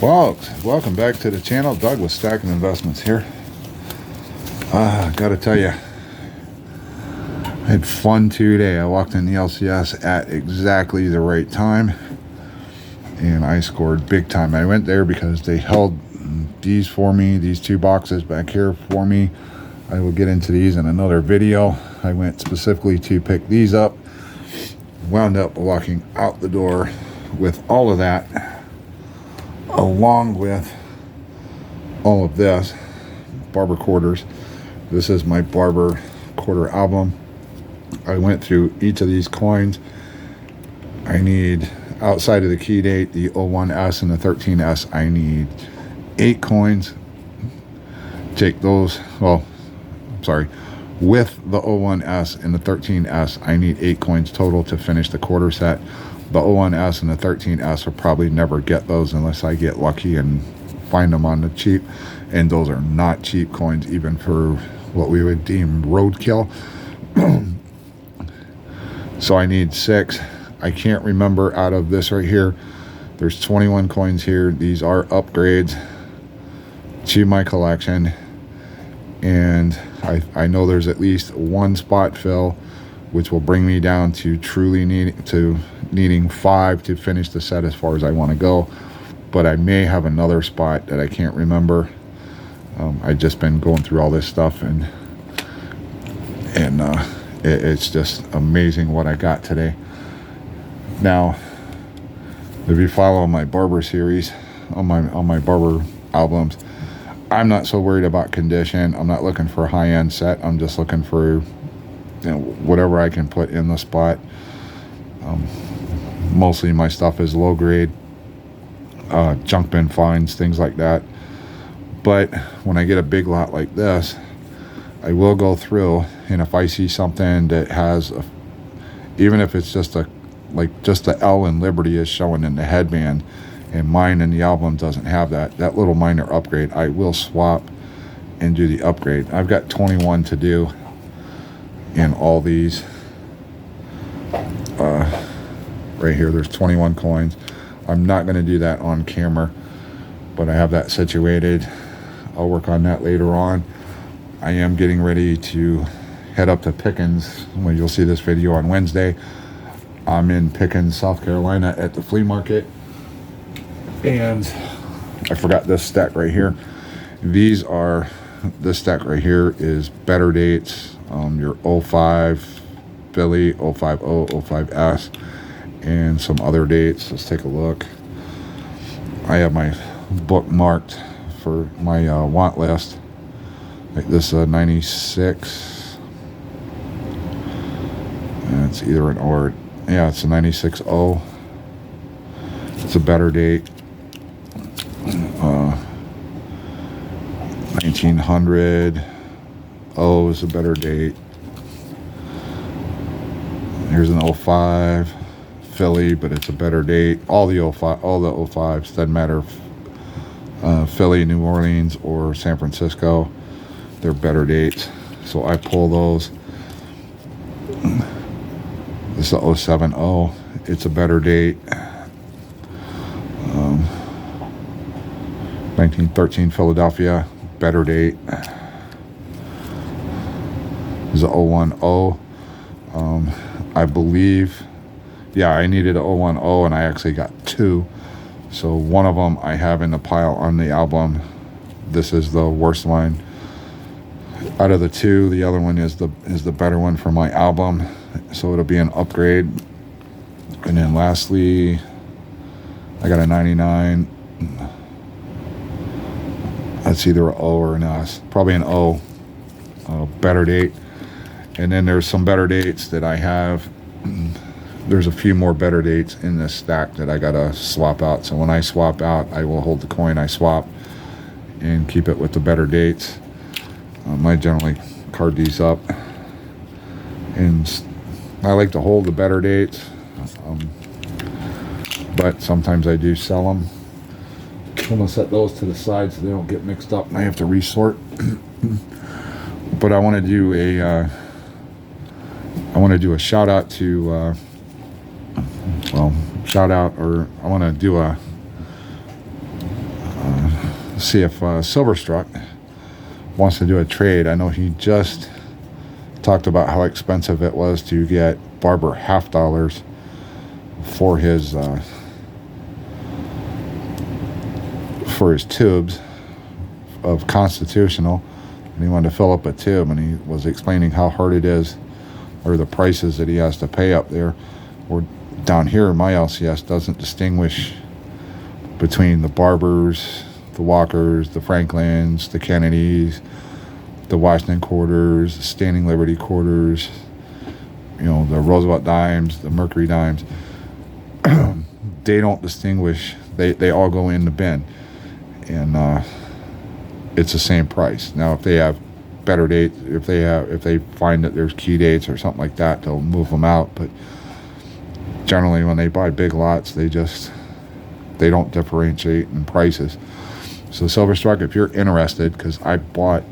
Well, welcome back to the channel. Doug with Stacking Investments here. Gotta tell you, I had fun today. I walked in the LCS at exactly the right time, and I scored big time. I went there because they held these for me, these two boxes back here for me. I will get into these in another video. I went specifically to pick these up. Wound up walking out the door with all of that, along with all of this, Barber quarters. This is my Barber quarter album. I went through each of these coins. I need, outside of the key date, the 01S and the 13S, I need 8 coins. Take those, well, I'm sorry, with the 01S and the 13S, I need 8 coins total to finish the quarter set. The 01S and the 13S will probably never get those unless I get lucky and find them on the cheap. And those are not cheap coins, even for what we would deem roadkill. So I need 6. I can't remember out of this right here. There's 21 coins here. These are upgrades to my collection. And I know there's at least one spot fill, which will bring me down to truly needing 5 to finish the set as far as I want to go. But I may have another spot that I can't remember. I've just been going through all this stuff, and it's just amazing what I got today. Now, if you follow my Barber series on my Barber albums, I'm not so worried about condition. I'm not looking for a high-end set. I'm just looking for, whatever I can put in the spot. Mostly my stuff is low grade, junk bin finds, things like that. But when I get a big lot like this, I will go through, and if I see something that has even if it's just the L in Liberty is showing in the headband, and mine in the album doesn't have that little minor upgrade, I will swap and do the upgrade. I've got 21 to do in all these. Right here, there's 21 coins. I'm not going to do that on camera, but I have that situated. I'll work on that later on. I am getting ready to head up to Pickens. Well, you'll see this video on Wednesday. I'm in Pickens, South Carolina at the flea market. And I forgot this stack right here. This stack right here is better dates. Your 05 Philly, 050, 05S, and some other dates. Let's take a look. I have my book marked for my want list. Like this 96. And it's either an or, yeah, it's a 96O. It's a better date. 1900 O is a better date. Here's an 05 Philly, but it's a better date. All the 05s, doesn't matter if Philly, New Orleans, or San Francisco, they're better dates. So I pull those. This is the 070. It's a better date. 1913 Philadelphia, better date. This is a 010. I believe, yeah, I needed a 010, and I actually got 2. So one of them I have in the pile on the album. This is the worst one out of the 2. The other one is the better one for my album, so it'll be an upgrade. And then lastly, I got a 99. That's either an O or an S. Probably an O. Better date. And then there's some better dates that I have. There's a few more better dates in this stack that I gotta swap out. So when I swap out, I will hold the coin I swap and keep it with the better dates. I generally card these up, and I like to hold the better dates, but sometimes I do sell them. I'm gonna set those to the side so they don't get mixed up and I have to resort. But I want to do a shout out to I want to do see if Silverstruck wants to do a trade. I know he just talked about how expensive it was to get Barber $half for his tubes of Constitutional, and he wanted to fill up a tube, and he was explaining how hard it is, or the prices that he has to pay up there. Or down here, my LCS doesn't distinguish between the Barbers, the Walkers, the Franklins, the Kennedys, the Washington quarters, the Standing Liberty quarters, you know, the Roosevelt dimes, the Mercury dimes. They don't distinguish. They all go in the bin, and it's the same price. Now, if they have better dates, if they find that there's key dates or something like that, they'll move them out. But generally, when they buy big lots, they don't differentiate in prices. So Silverstruck, if you're interested, because I bought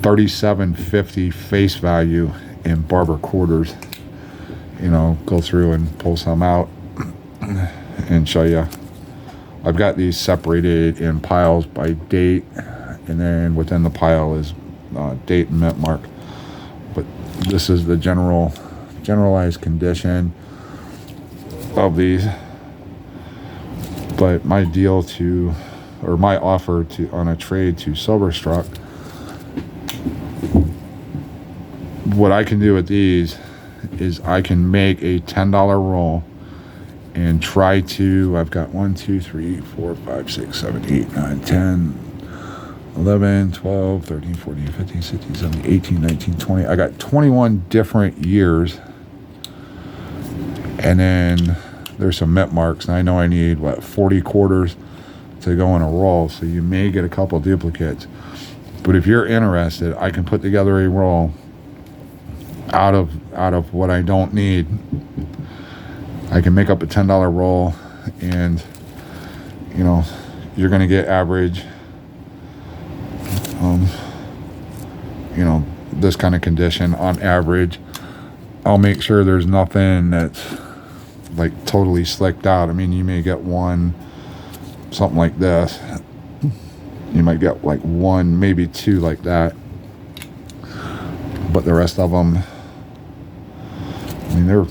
$37.50 face value in Barber quarters, you know, go through and pull some out and show you. I've got these separated in piles by date, and then within the pile is date and mint mark. But this is the generalized condition of these. But my deal my offer on a trade to Silverstruck, what I can do with these is I can make a $10 roll and try to, I've got 1, 2, 3, 4, 5, 6, 7, 8, 9, 10, 11, 12, 13, 14, 15, 16, 17, 18, 19, 20. I got 21 different years. And then there's some mint marks. And I know I need, 40 quarters to go in a roll. So you may get a couple duplicates. But if you're interested, I can put together a roll out of what I don't need. I can make up a $10 roll, and you know, you're going to get average, you know, this kind of condition on average. I'll make sure there's nothing that's like totally slicked out. I mean, you may get one, something like this. You might get like one, maybe two like that. But the rest of them, I mean, they're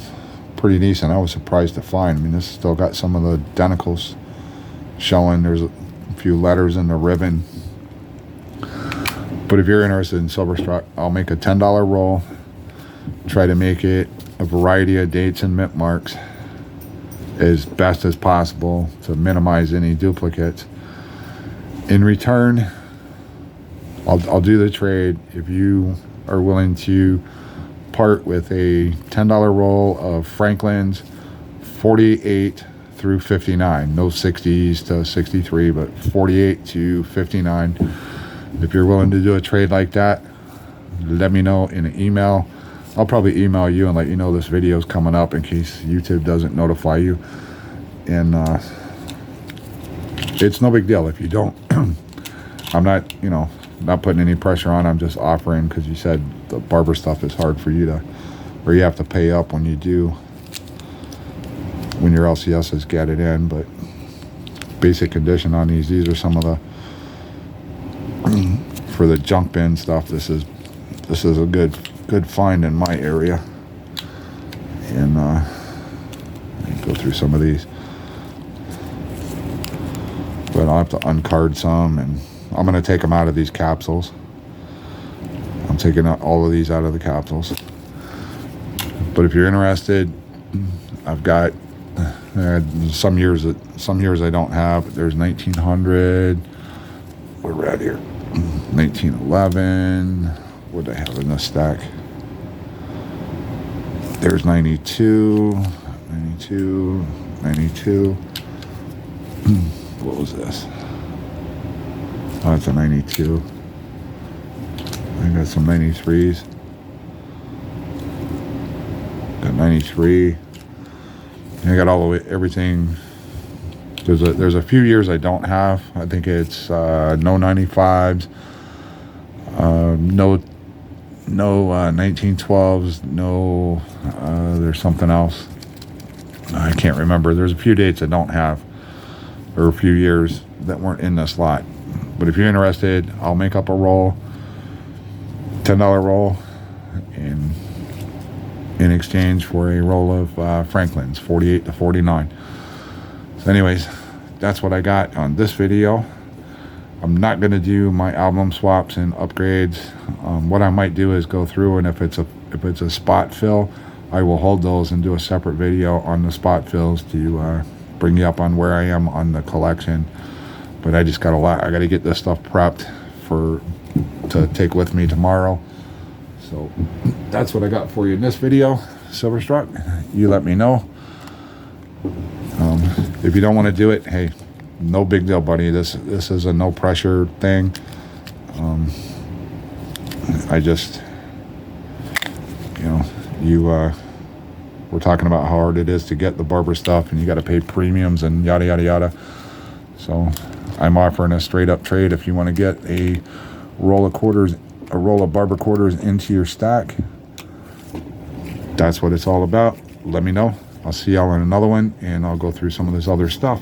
pretty decent. I was surprised to find. I mean, this still got some of the denticles showing. There's a few letters in the ribbon. But if you're interested in Silverstruck, I'll make a $10 roll. Try to make it a variety of dates and mint marks as best as possible to minimize any duplicates. In return, I'll do the trade if you are willing to part with a $10 roll of Franklin's 48 through 59. No 60s to 63, but 48 to 59. If you're willing to do a trade like that, let me know in an email. I'll probably email you and let you know this video is coming up in case YouTube doesn't notify you. And it's no big deal if you don't. I'm not, you know, not putting any pressure on. I'm just offering because you said the Barber stuff is hard for you to, or you have to pay up when your LCSs get it in. But basic condition on these are some of the, for the junk bin stuff, this is a good find in my area. And go through some of these, but I'll have to uncard some, and I'm going to take them out of these capsules. I'm taking all of these out of the capsules. But if you're interested, I've got some years I don't have. There's 1900. Where we're at here, 1911. What do I have in this stack? There's 92. What was this? Oh, it's a 92. I got some 93s. Got 93. And I got all the way, everything. There's a few years I don't have. I think it's no 95s. No 1912s. No, there's something else. I can't remember. There's a few dates I don't have, or a few years that weren't in this lot. But if you're interested, I'll make up a roll, $10 roll, in exchange for a roll of Franklin's, 48 to 49. So anyways, that's what I got on this video. I'm not going to do my album swaps and upgrades. What I might do is go through, and if it's a spot fill, I will hold those and do a separate video on the spot fills to bring you up on where I am on the collection. But I just got a lot. I got to get this stuff prepped to take with me tomorrow. So that's what I got for you in this video. Silverstruck, you let me know. If you don't want to do it, hey, no big deal, buddy. This is a no pressure thing. I just, we're talking about how hard it is to get the Barber stuff, and you got to pay premiums and yada yada yada. So I'm offering a straight up trade. If you want to get a roll of Barber quarters into your stack, that's what it's all about. Let me know. I'll see y'all in another one, and I'll go through some of this other stuff.